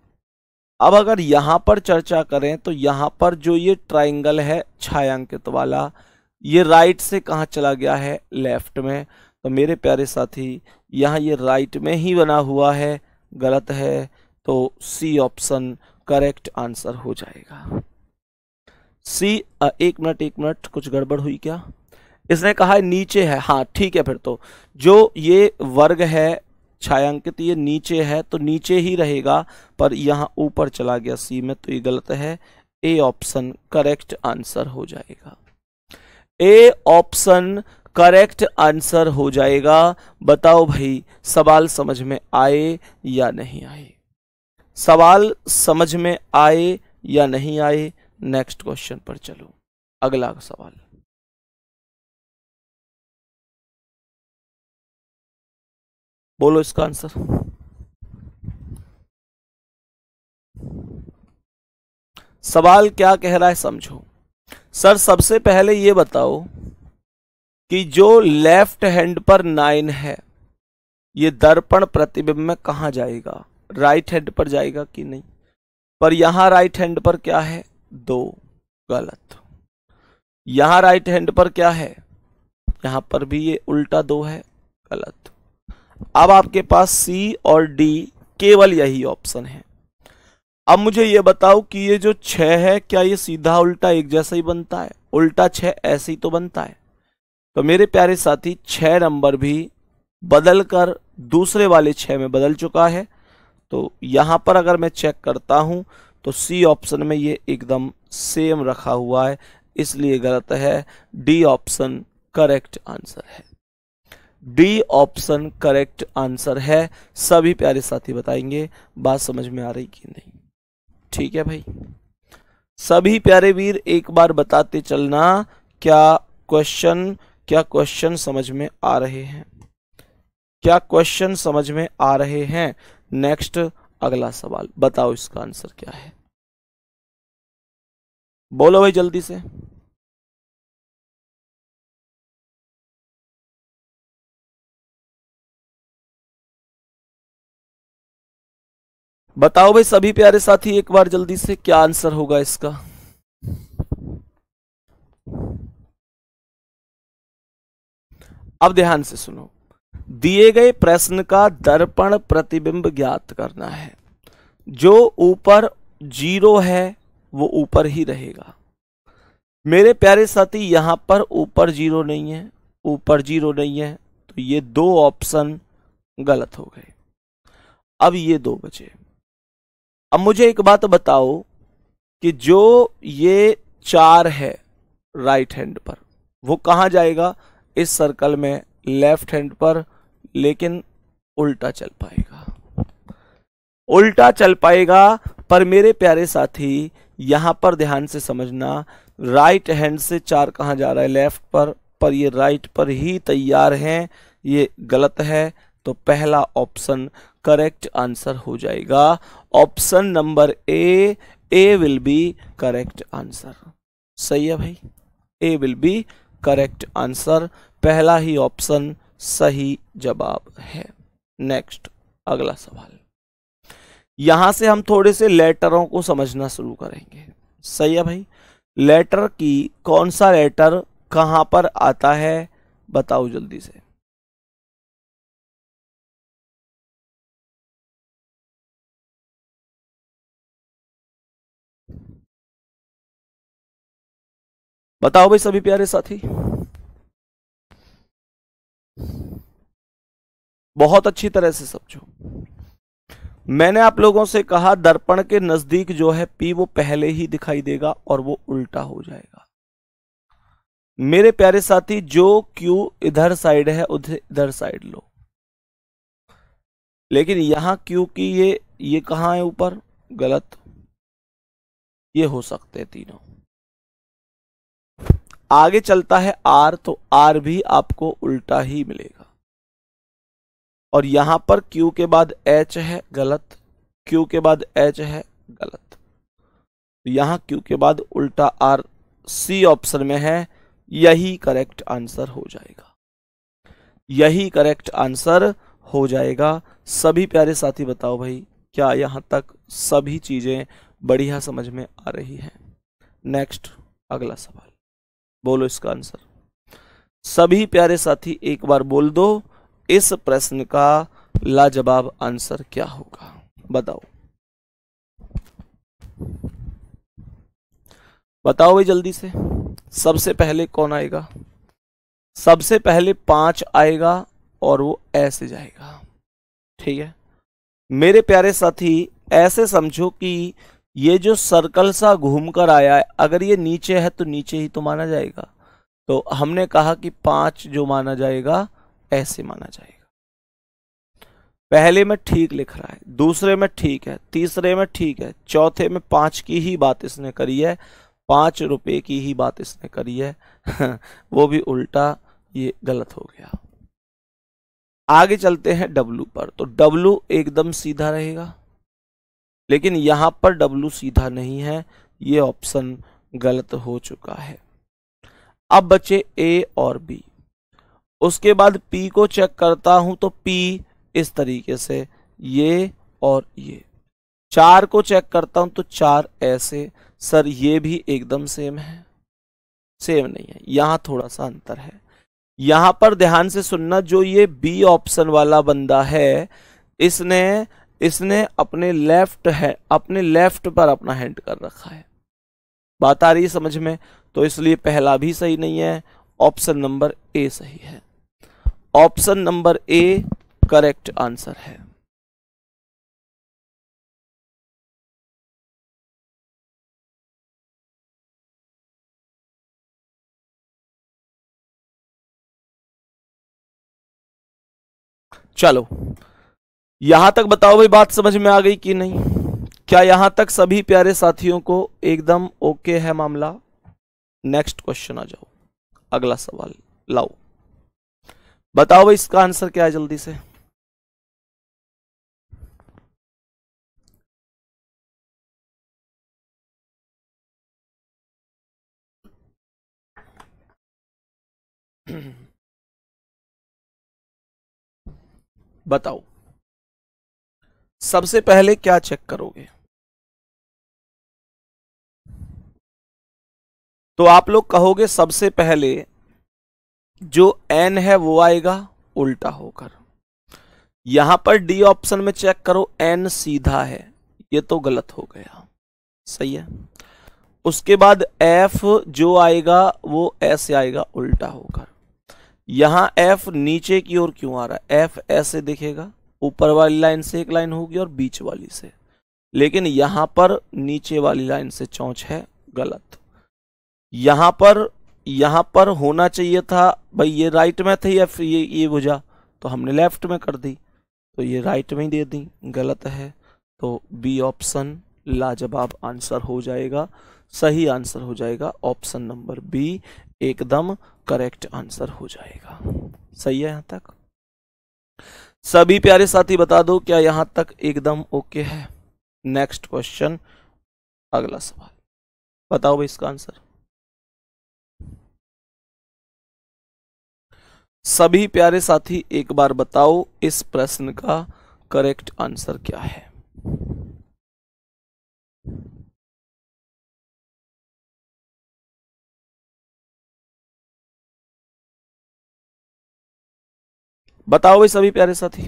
अब अगर यहां पर चर्चा करें तो यहां पर जो ये ट्रायंगल है छायांकित वाला, ये राइट से कहाँ चला गया है, लेफ्ट में। तो मेरे प्यारे साथी यहाँ ये राइट में ही बना हुआ है, गलत है। तो सी ऑप्शन करेक्ट आंसर हो जाएगा। सी एक मिनट, कुछ गड़बड़ हुई क्या? इसने कहा है नीचे है, हाँ ठीक है। फिर तो जो ये वर्ग है छायांकित, ये नीचे है तो नीचे ही रहेगा, पर यहाँ ऊपर चला गया सी में, तो ये गलत है। ए ऑप्शन करेक्ट आंसर हो जाएगा। ए ऑप्शन करेक्ट आंसर हो जाएगा। बताओ भाई, सवाल समझ में आए या नहीं आए? सवाल समझ में आए या नहीं आए? नेक्स्ट क्वेश्चन पर चलो, अगला सवाल। बोलो इसका आंसर। सवाल क्या कह रहा है समझो। सर सबसे पहले ये बताओ कि जो लेफ्ट हैंड पर 9 है, ये दर्पण प्रतिबिंब में कहां जाएगा? राइट हैंड पर जाएगा कि नहीं? पर यहां राइट हैंड पर क्या है? 2, गलत। यहां राइट हैंड पर क्या है? यहां पर भी ये उल्टा 2 है, गलत। अब आपके पास सी और डी केवल यही ऑप्शन है। अब मुझे ये बताओ कि ये जो 6 है, क्या ये सीधा उल्टा एक जैसा ही बनता है? उल्टा 6 ऐसे ही तो बनता है। तो मेरे प्यारे साथी 6 नंबर भी बदल कर दूसरे वाले 6 में बदल चुका है। तो यहां पर अगर मैं चेक करता हूं तो सी ऑप्शन में ये एकदम सेम रखा हुआ है, इसलिए गलत है। डी ऑप्शन करेक्ट आंसर है। डी ऑप्शन करेक्ट आंसर है। सभी प्यारे साथी बताएंगे बात समझ में आ रही कि नहीं? ठीक है भाई, सभी प्यारे वीर एक बार बताते चलना, क्या क्वेश्चन समझ में आ रहे हैं? क्या क्वेश्चन समझ में आ रहे हैं? नेक्स्ट अगला सवाल, बताओ इसका आंसर क्या है? बोलो भाई जल्दी से। बताओ भाई सभी प्यारे साथी एक बार जल्दी से, क्या आंसर होगा इसका? अब ध्यान से सुनो, दिए गए प्रश्न का दर्पण प्रतिबिंब ज्ञात करना है। जो ऊपर 0 है वो ऊपर ही रहेगा। मेरे प्यारे साथी यहां पर ऊपर 0 नहीं है, ऊपर 0 नहीं है, तो ये 2 ऑप्शन गलत हो गए। अब ये 2 बचे। अब मुझे एक बात बताओ कि जो ये 4 है राइट हैंड पर, वो कहां जाएगा? इस सर्कल में लेफ्ट हैंड पर, लेकिन उल्टा चल पाएगा, उल्टा चल पाएगा। पर मेरे प्यारे साथी यहां पर ध्यान से समझना, राइट हैंड से 4 कहां जा रहा है? लेफ्ट पर ये राइट पर ही तैयार हैं, ये गलत है। तो पहला ऑप्शन करेक्ट आंसर हो जाएगा। Option number A will be correct answer. सही है भाई, ए विल बी करेक्ट आंसर। पहला ही ऑप्शन सही जवाब है। नेक्स्ट अगला सवाल, यहां से हम थोड़े से लेटरों को समझना शुरू करेंगे। सही है भाई, लेटर की कौन सा लेटर कहां पर आता है? बताओ जल्दी से। बताओ भाई सभी प्यारे साथी। बहुत अच्छी तरह से समझो। मैंने आप लोगों से कहा दर्पण के नजदीक जो है P वो पहले ही दिखाई देगा और वो उल्टा हो जाएगा। मेरे प्यारे साथी जो Q इधर साइड है उधर इधर साइड लो, लेकिन यहां Q की ये कहां है? ऊपर, गलत। ये हो सकते हैं तीनों। आगे चलता है R, तो R भी आपको उल्टा ही मिलेगा। और यहां पर Q के बाद H है, गलत। Q के बाद H है, गलत। तो यहां Q के बाद उल्टा R C ऑप्शन में है, यही करेक्ट आंसर हो जाएगा। यही करेक्ट आंसर हो जाएगा। सभी प्यारे साथी बताओ भाई, क्या यहां तक सभी चीजें बढ़िया समझ में आ रही हैं? नेक्स्ट अगला सवाल, बोलो इसका आंसर। सभी प्यारे साथी एक बार बोल दो, इस प्रश्न का लाजवाब आंसर क्या होगा, बताओ बताओ भाई जल्दी से। सबसे पहले कौन आएगा? सबसे पहले 5 आएगा और वो ऐसे जाएगा। ठीक है मेरे प्यारे साथी, ऐसे समझो कि ये जो सर्कल सा घूमकर आया है, अगर ये नीचे है तो नीचे ही तो माना जाएगा। तो हमने कहा कि 5 जो माना जाएगा ऐसे माना जाएगा। पहले में ठीक लिख रहा है, दूसरे में ठीक है, तीसरे में ठीक है, चौथे में 5 की ही बात इसने करी है, 5 रुपए की ही बात इसने करी है वो भी उल्टा, ये गलत हो गया। आगे चलते हैं डब्लू पर। तो डब्लू एकदम सीधा रहेगा, लेकिन यहां पर डब्लू सीधा नहीं है, ये ऑप्शन गलत हो चुका है। अब बचे ए और बी। उसके बाद पी को चेक करता हूं तो पी इस तरीके से, ये और ये। 4 को चेक करता हूं तो 4 ऐसे। सर ये भी एकदम सेम है, सेम नहीं है, यहां थोड़ा सा अंतर है। यहां पर ध्यान से सुनना, जो ये बी ऑप्शन वाला बंदा है, इसने अपने लेफ्ट पर अपना हैंड कर रखा है। बात आ रही है समझ में? तो इसलिए पहला भी सही नहीं है, ऑप्शन नंबर ए सही है। Option number A correct answer है। चलो यहां तक बताओ भाई, बात समझ में आ गई कि नहीं? क्या यहां तक सभी प्यारे साथियों को एकदम ओके है मामला? नेक्स्ट क्वेश्चन आ जाओ, अगला सवाल लाओ। बताओ भाई इसका आंसर क्या है जल्दी से। बताओ सबसे पहले क्या चेक करोगे? तो आप लोग कहोगे सबसे पहले जो एन है वो आएगा उल्टा होकर। यहां पर डी ऑप्शन में चेक करो, एन सीधा है, ये तो गलत हो गया, सही है। उसके बाद एफ जो आएगा वो ऐसे आएगा उल्टा होकर। यहां एफ नीचे की ओर क्यों आ रहा है? एफ ऐसे दिखेगा, ऊपर वाली लाइन से एक लाइन होगी और बीच वाली से, लेकिन यहां पर नीचे वाली लाइन से चौंच है, गलत। यहां पर होना चाहिए था भाई, ये राइट में थी एफ, ये भुजा, तो हमने लेफ्ट में कर दी, तो ये राइट में ही दे दी, गलत है। तो बी ऑप्शन लाजवाब आंसर हो जाएगा, सही आंसर हो जाएगा। ऑप्शन नंबर बी एकदम करेक्ट आंसर हो जाएगा। सही है यहां तक? सभी प्यारे साथी बता दो क्या यहां तक एकदम ओके है? नेक्स्ट क्वेश्चन, अगला सवाल, बताओ भाई इसका आंसर। सभी प्यारे साथी एक बार बताओ इस प्रश्न का करेक्ट आंसर क्या है? बताओ भाई सभी प्यारे साथी।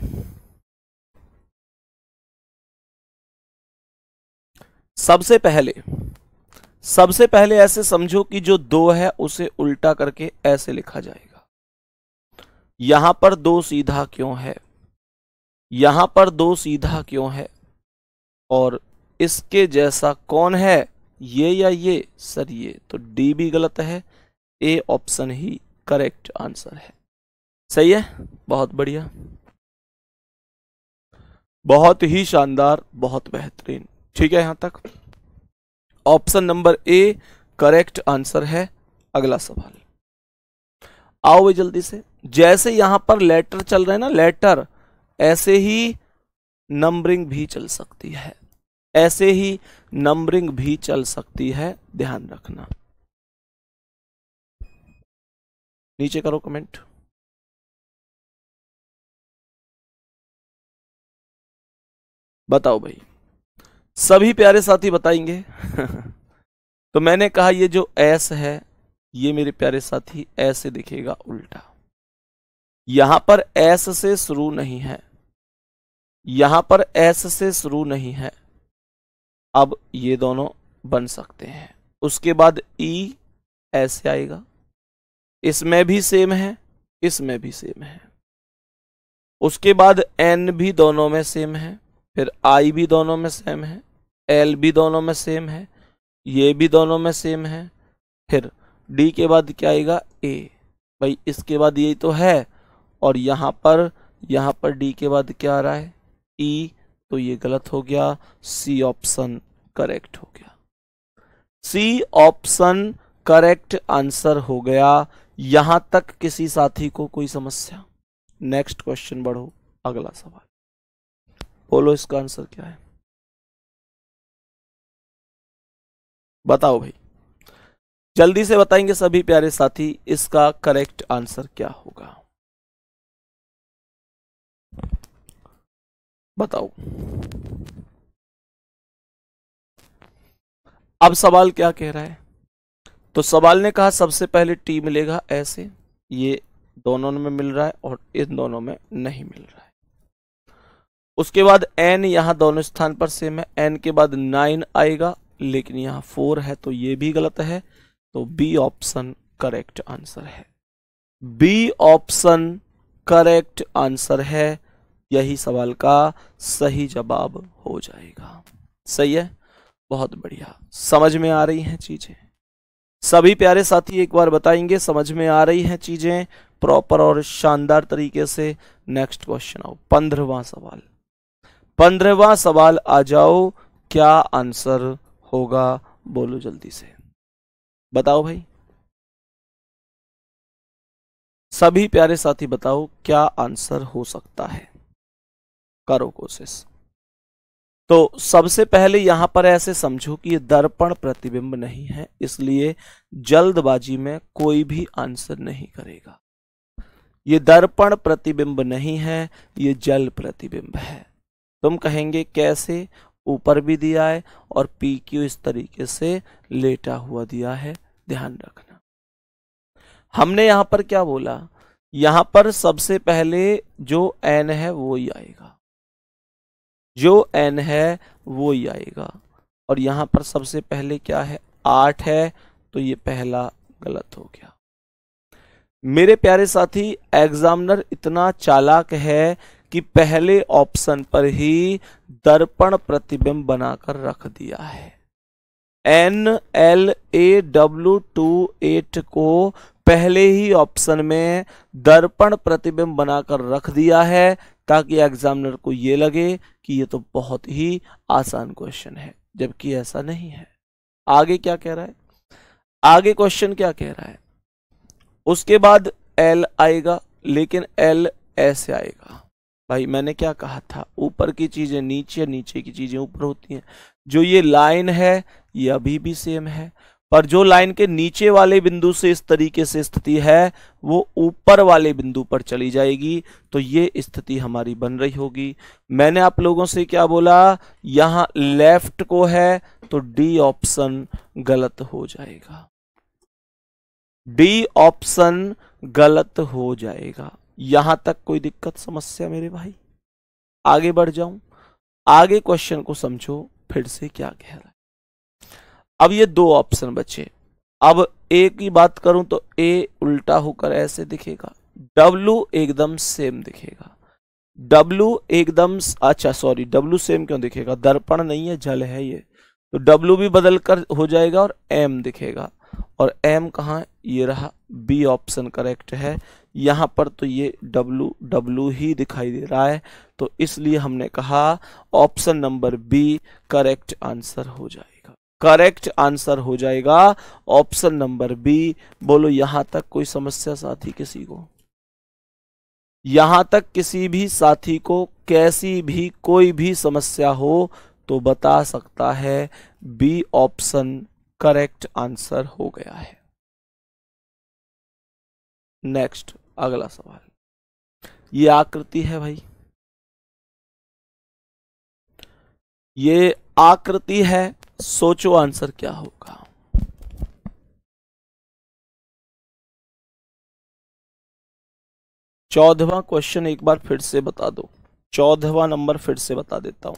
सबसे पहले ऐसे समझो कि जो 2 है उसे उल्टा करके ऐसे लिखा जाएगा। यहां पर 2 सीधा क्यों है? यहां पर 2 सीधा क्यों है? और इसके जैसा कौन है, ये या ये? सर ये, तो डी भी गलत है, A option he correct answer है। सही है, बहुत बढ़िया, बहुत ही शानदार, बहुत बेहतरीन। ठीक है, यहां तक option number A correct answer है। अगला सवाल आओ भाई जल्दी से। जैसे यहां पर लेटर चल रहे हैं ना, लेटर, ऐसे ही नंबरिंग भी चल सकती है, ऐसे ही नंबरिंग भी चल सकती है, ध्यान रखना। नीचे करो कमेंट। बताओ भाई, सभी प्यारे साथी बताएंगे तो मैंने कहा ये जो एस है ये मेरे प्यारे साथी ऐसे दिखेगा उल्टा। यहां पर एस से शुरू नहीं है, यहां पर एस से शुरू नहीं है। अब ये दोनों बन सकते हैं। उसके बाद ई ऐसे आएगा, इसमें भी सेम है, इसमें भी सेम है। उसके बाद एन भी दोनों में सेम है, फिर आई भी दोनों में सेम है, एल भी दोनों में सेम है, ये भी दोनों में सेम है। फिर डी के बाद क्या आएगा? ए। भाई इसके बाद यही तो है, और यहां पर डी के बाद क्या आ रहा है? ई। तो ये गलत हो गया, सी ऑप्शन करेक्ट हो गया। सी ऑप्शन करेक्ट आंसर हो गया। यहां तक किसी साथी को कोई समस्या? नेक्स्ट क्वेश्चन बढ़ो, अगला सवाल बोलो, इसका आंसर क्या है? बताओ भाई, जल्दी से बताएंगे सभी प्यारे साथी, इसका करेक्ट आंसर क्या होगा? बताओ। अब सवाल क्या कह रहा है? तो सवाल ने कहा सबसे पहले टी मिलेगा ऐसे, ये दोनों में मिल रहा है और इन दोनों में नहीं मिल रहा है। उसके बाद एन यहां दोनों स्थान पर सेम है, एन के बाद 9 आएगा, लेकिन यहां 4 है तो ये भी गलत है। तो बी ऑप्शन करेक्ट आंसर है। बी ऑप्शन करेक्ट आंसर है। यही सवाल का सही जवाब हो जाएगा। सही है, बहुत बढ़िया। समझ में आ रही हैं चीजें? सभी प्यारे साथी एक बार बताएंगे समझ में आ रही हैं चीजें प्रॉपर और शानदार तरीके से। नेक्स्ट क्वेश्चन आओ, 15वां सवाल। 15वां सवाल आ जाओ, क्या आंसर होगा? बोलो जल्दी से, बताओ भाई। सभी प्यारे साथी बताओ क्या आंसर हो सकता है, करो कोशिश। तो सबसे पहले यहां पर ऐसे समझो कि ये दर्पण प्रतिबिंब नहीं है, इसलिए जल्दबाजी में कोई भी आंसर नहीं करेगा। ये दर्पण प्रतिबिंब नहीं है, ये जल प्रतिबिंब है। तुम कहेंगे कैसे? ऊपर भी दिया है और पी क्यू इस तरीके से लेटा हुआ दिया है, ध्यान रखना। हमने यहां पर क्या बोला? यहां पर सबसे पहले जो एन है वो ही आएगा, जो एन है वो ही आएगा। और यहां पर सबसे पहले क्या है? 8 है, तो ये पहला गलत हो गया। मेरे प्यारे साथी, एग्जामिनर इतना चालाक है कि पहले ऑप्शन पर ही दर्पण प्रतिबिंब बनाकर रख दिया है। NLAW28 को पहले ही ऑप्शन में दर्पण प्रतिबिंब बनाकर रख दिया है, ताकि एग्जामिनर को यह लगे कि ये तो बहुत ही आसान क्वेश्चन है, जबकि ऐसा नहीं है। आगे क्या कह रहा है? आगे क्वेश्चन क्या कह रहा है? उसके बाद एल आएगा, लेकिन एल ऐसे आएगा। भाई मैंने क्या कहा था? ऊपर की चीजें नीचे, नीचे की चीजें ऊपर होती हैं। जो ये लाइन है ये अभी भी सेम है, पर जो लाइन के नीचे वाले बिंदु से इस तरीके से स्थिति है वो ऊपर वाले बिंदु पर चली जाएगी, तो ये स्थिति हमारी बन रही होगी। मैंने आप लोगों से क्या बोला? यहां लेफ्ट को है, तो डी ऑप्शन गलत हो जाएगा। डी ऑप्शन गलत हो जाएगा। यहां तक कोई दिक्कत समस्या मेरे भाई? आगे बढ़ जाऊं? आगे क्वेश्चन को समझो फिर से क्या कह रहा है। अब ये दो ऑप्शन बचे। अब ए की बात करूं तो ए उल्टा होकर ऐसे दिखेगा, डब्ल्यू एकदम सेम दिखेगा। डब्ल्यू एकदम, अच्छा सॉरी, डब्ल्यू सेम क्यों दिखेगा? दर्पण नहीं है, जल है ये, तो डब्ल्यू भी बदल कर हो जाएगा और एम दिखेगा। और एम कहाँ? ये रहा, बी ऑप्शन करेक्ट है। यहां पर तो ये डब्ल्यू डब्ल्यू ही दिखाई दे रहा है, तो इसलिए हमने कहा option number B correct answer हो जाएगा। करेक्ट आंसर हो जाएगा ऑप्शन नंबर बी। बोलो यहां तक कोई समस्या साथी किसी को? यहां तक किसी भी साथी को कैसी भी कोई भी समस्या हो तो बता सकता है, बी ऑप्शन करेक्ट आंसर हो गया है। नेक्स्ट अगला सवाल, ये आकृति है भाई, ये आकृति है, सोचो आंसर क्या होगा। 14वां क्वेश्चन एक बार फिर से बता दो, 14वां नंबर फिर से बता देता हूं।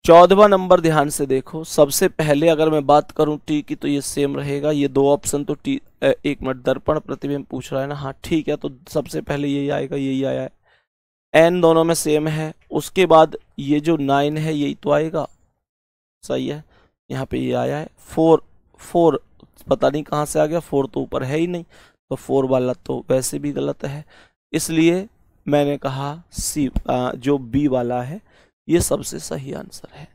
14वां नंबर ध्यान से देखो। सबसे पहले अगर मैं बात करूं टी की तो ये सेम रहेगा, ये दो ऑप्शन तो टी, एक मिनट, दर्पण प्रतिबिंब पूछ रहा है ना, हाँ ठीक है, तो सबसे पहले यही आएगा, यही आया है। एन दोनों में सेम है। उसके बाद ये जो 9 है यही तो आएगा, सही है, यहाँ पे ये आया है। 4 4 पता नहीं कहाँ से आ गया, 4 तो ऊपर है ही नहीं, तो 4 वाला तो वैसे भी गलत है, इसलिए मैंने कहा सी जो बी वाला है ये सबसे सही आंसर है।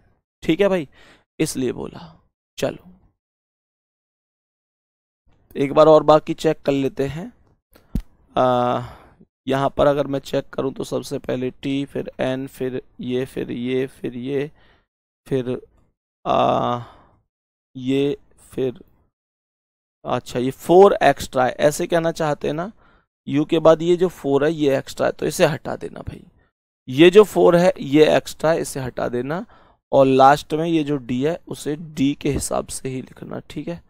ठीक है भाई, इसलिए बोला। चलो एक बार और बाकी चेक कर लेते हैं। यहाँ पर अगर मैं चेक करूँ तो सबसे पहले टी, फिर एन, फिर ये, फिर ये, फिर ये, फिर ये, फिर अच्छा ये 4 एक्स्ट्रा है, ऐसे कहना चाहते हैं ना। यू के बाद ये जो 4 है ये एक्स्ट्रा है, तो इसे हटा देना भाई। ये जो 4 है ये एक्स्ट्रा है, इसे हटा देना। और लास्ट में ये जो डी है उसे डी के हिसाब से ही लिखना, ठीक है,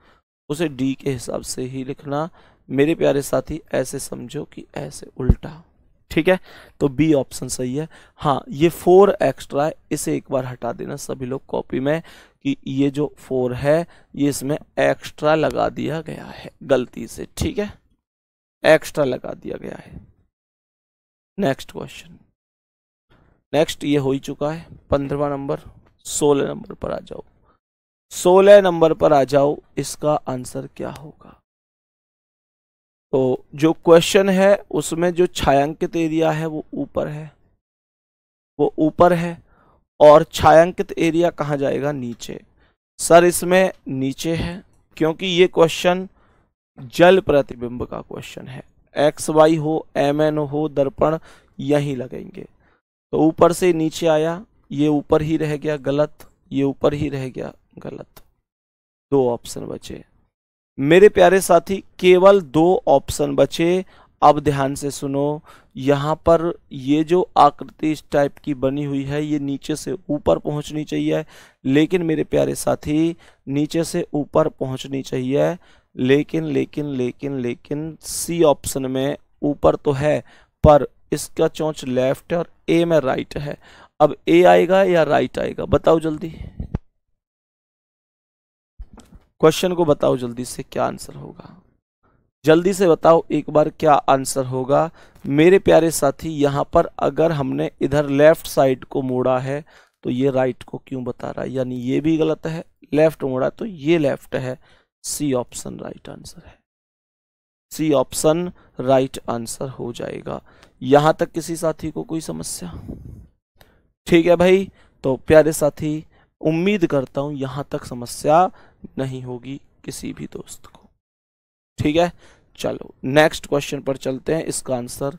उसे डी के हिसाब से ही लिखना मेरे प्यारे साथी। ऐसे समझो कि ऐसे उल्टा, ठीक है, तो बी ऑप्शन सही है। हाँ ये 4 एक्स्ट्रा है, इसे एक बार हटा देना सभी लोग कॉपी में, कि ये जो 4 है ये इसमें एक्स्ट्रा लगा दिया गया है गलती से, ठीक है, एक्स्ट्रा लगा दिया गया है। नेक्स्ट क्वेश्चन, नेक्स्ट ये हो ही चुका है 15वां नंबर। 16 नंबर पर आ जाओ, 16 नंबर पर आ जाओ, इसका आंसर क्या होगा। तो जो क्वेश्चन है उसमें जो छायांकित एरिया है वो ऊपर है, वो ऊपर है, और छायांकित एरिया कहाँ जाएगा, नीचे। सर इसमें नीचे है क्योंकि ये क्वेश्चन जल प्रतिबिंब का क्वेश्चन है, एक्स वाई हो, एम एन हो, दर्पण यहीं लगेंगे। तो ऊपर से नीचे आया, ये ऊपर ही रह गया गलत, ये ऊपर ही रह गया गलत, 2 ऑप्शन बचे मेरे प्यारे साथी, केवल 2 ऑप्शन बचे। अब ध्यान से सुनो, यहाँ पर ये जो आकृति इस टाइप की बनी हुई है ये नीचे से ऊपर पहुंचनी चाहिए, लेकिन मेरे प्यारे साथी नीचे से ऊपर पहुंचनी चाहिए, लेकिन लेकिन लेकिन लेकिन सी ऑप्शन में ऊपर तो है पर इसका चोंच लेफ्ट है और ए में राइट है। अब ए आएगा या राइट आएगा, बताओ जल्दी, क्वेश्चन को बताओ जल्दी से, क्या आंसर होगा, जल्दी से बताओ एक बार क्या आंसर होगा मेरे प्यारे साथी। यहाँ पर अगर हमने इधर लेफ्ट साइड को मोड़ा है तो ये राइट को क्यों बता रहा है, यानी ये भी गलत है, लेफ्ट मोड़ा तो ये लेफ्ट है। सी ऑप्शन राइट आंसर है, सी ऑप्शन राइट आंसर हो जाएगा। यहां तक किसी साथी को कोई समस्या, ठीक है भाई, तो प्यारे साथी उम्मीद करता हूं यहां तक समस्या नहीं होगी किसी भी दोस्त को, ठीक है। चलो नेक्स्ट क्वेश्चन पर चलते हैं, इसका आंसर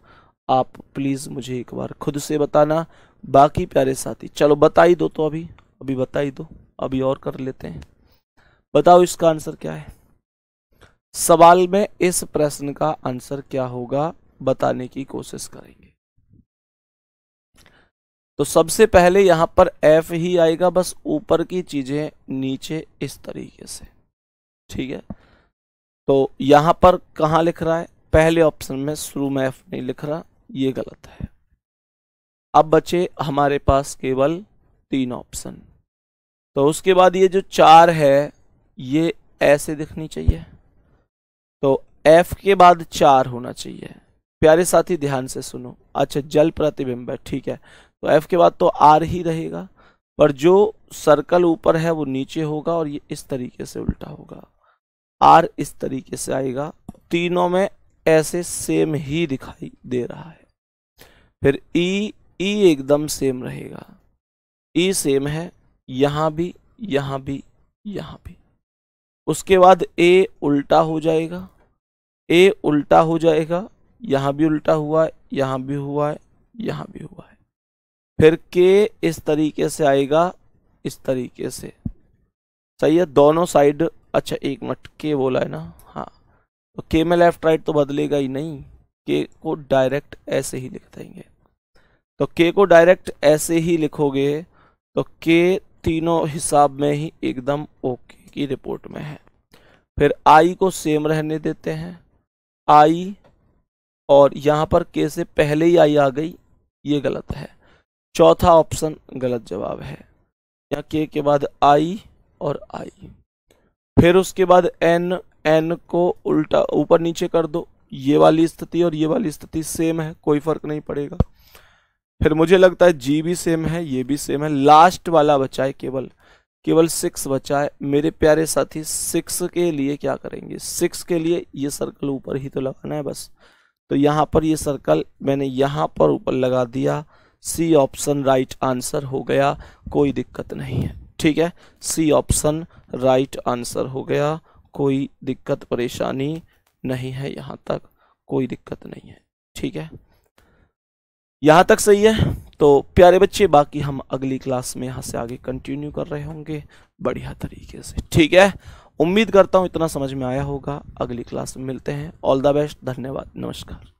आप प्लीज मुझे एक बार खुद से बताना। बाकी प्यारे साथी चलो बता ही दो, तो अभी बता ही दो, अभी और कर लेते हैं। बताओ इसका आंसर क्या है, सवाल में इस प्रश्न का आंसर क्या होगा बताने की कोशिश करेंगे। तो सबसे पहले यहां पर एफ ही आएगा, बस ऊपर की चीजें नीचे इस तरीके से, ठीक है। तो यहां पर कहां लिख रहा है, पहले ऑप्शन में शुरू में एफ नहीं लिख रहा, ये गलत है। अब बचे हमारे पास केवल 3 ऑप्शन, तो उसके बाद ये जो 4 है ये ऐसे दिखनी चाहिए, तो एफ के बाद 4 होना चाहिए। प्यारे साथी ध्यान से सुनो, अच्छा जल प्रतिबिंब है, ठीक है, तो एफ के बाद तो आर ही रहेगा, पर जो सर्कल ऊपर है वो नीचे होगा और ये इस तरीके से उल्टा होगा, आर इस तरीके से आएगा। तीनों में ऐसे सेम ही दिखाई दे रहा है। फिर ई एकदम सेम रहेगा, ई सेम है, यहां भी, यहां भी, यहां भी। उसके बाद ए उल्टा हो जाएगा, ए उल्टा हो जाएगा, यहां भी उल्टा हुआ है, यहां भी हुआ है, यहां भी हुआ है। फिर के इस तरीके से आएगा, इस तरीके से, सही है, दोनों साइड। अच्छा एक मिनट, के बोला है ना, हाँ, तो के में लेफ्ट राइट तो बदलेगा ही नहीं, के को डायरेक्ट ऐसे ही लिख देंगे। तो के को डायरेक्ट ऐसे ही लिखोगे तो के तीनों हिसाब में ही एकदम ओके की रिपोर्ट में है। फिर आई को सेम रहने देते हैं, आई और यहाँ पर के से पहले ही आई आ गई, ये गलत है। चौथा ऑप्शन गलत जवाब है। यहाँ के बाद आई और आई, फिर उसके बाद एन, एन को उल्टा ऊपर नीचे कर दो, ये वाली स्थिति और ये वाली स्थिति सेम है, कोई फर्क नहीं पड़ेगा। फिर मुझे लगता है जी भी सेम है, ये भी सेम है। लास्ट वाला बचा है केवल 6 बचा है। मेरे प्यारे साथी 6 के लिए क्या करेंगे, 6 के लिए ये सर्कल ऊपर ही तो लगाना है बस। तो यहाँ पर ये सर्कल मैंने यहाँ पर ऊपर लगा दिया। सी ऑप्शन राइट आंसर हो गया, कोई दिक्कत नहीं है। ठीक है, सी ऑप्शन राइट आंसर हो गया, कोई दिक्कत परेशानी नहीं है, यहाँ तक कोई दिक्कत नहीं है। ठीक है, यहाँ तक सही है। तो प्यारे बच्चे, बाकी हम अगली क्लास में यहाँ से आगे कंटिन्यू कर रहे होंगे बढ़िया तरीके से। ठीक है, उम्मीद करता हूँ इतना समझ में आया होगा। अगली क्लास में मिलते हैं। ऑल द बेस्ट, धन्यवाद, नमस्कार।